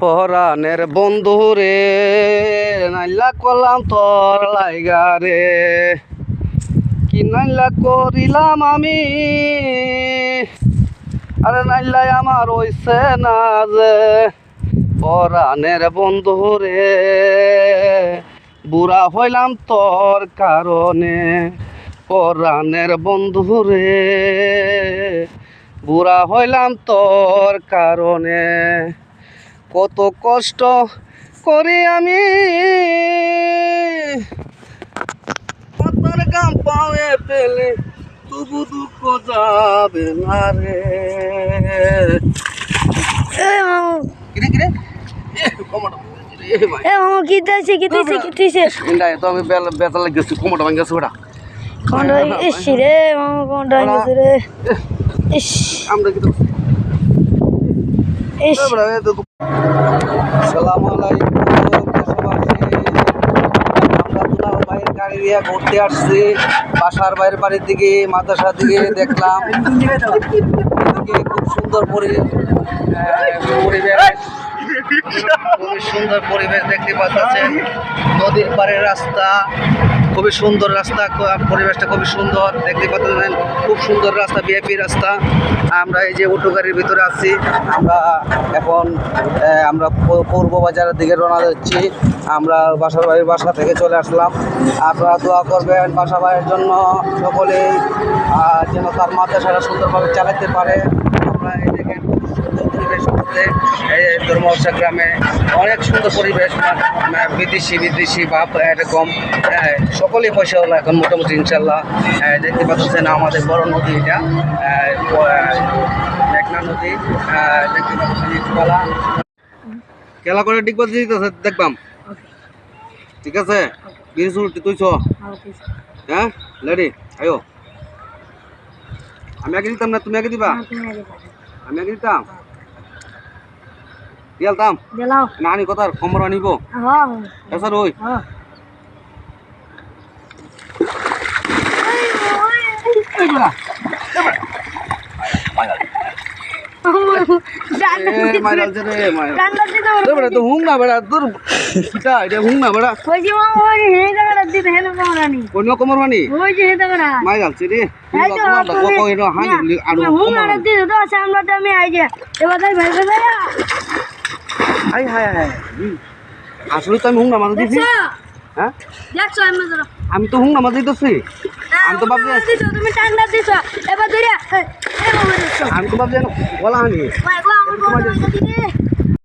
পরাণের বন্ধু রে নাইলা করলাম তোর লাইগা রে কি নাইলা করিলাম আমি আরে নাইলাই আমার হইছে না যে পরাণের বন্ধু রে বুড়া হইলাম তোর কারণে পরাণের বন্ধু রে বুড়া হইলাম তোর কারণে কত কষ্ট করি আমি মাথার গাম পায়ে পেলে তবু দুঃখ যাবে না রে কিরে কিরে তো আমি বেতা লাগেছি কোমরটা ভাঙ গেছে ওটা আমরা কি আসসালামু আলাইকুম আমরা বাইরের গাড়ি দিয়ে ঘুরতে আসছি বাসার বাইরের বাড়ির দিকে মাদ্রাসার দিকে দেখলাম খুব সুন্দর পরিবেশ খুবই সুন্দর পরিবেশ দেখতে পাচ্ছেন নদীর পাড়ের রাস্তা খুবই সুন্দর রাস্তা পরিবেশটা খুবই সুন্দর দেখতে পাচ্ছেন খুব সুন্দর রাস্তা ভিআইপি রাস্তা আমরা এই যে অটো গাড়ির ভিতরে আছি আমরা এখন আমরা পূর্ব বাজারের দিকে রওনা দিচ্ছি আমরা বাসা থেকে চলে আসলাম আপনারা দোয়া করবেন বাসা ভাইয়ের জন্য সকলেই যেন তার মাদ্রাসাটা সুন্দরভাবে চালাতে পারে আমরা এই দেখেন সুন্দর পরিবেশ করতে এই ধর্মশা গ্রামে অনেক সুন্দর পরিবেশ বিদেশি ভাব এরকম সকলেই পয়সা হলো এখন মোটামুটি ইনশাল্লাহ দেখতে পাচ্ছেন আমাদের বড় নদী এটা মেঘনা নদী দেখতে পাচ্ছেন খেলা করে ডিগবাজ দিতেছে দেখবাম ঠিক আছে তুই হ্যাঁ লেডি আয়ো আমি আগে দিতাম না তুমি আগে দিবা আমি আগে দিতাম দিয়ালতাম নানি কথার খবর আনিব স্যার ওই হুং না বেড়া তোর এটা হুং না বেড়া কোন কমর মানি মাই গালছি রে আসলে তো আমি হুং না মারা দিছি হ্যাঁ আমি তো হুং না মারা দিতেছি আমি তো ভাবছি আমি তো ভাবছি বলা হানি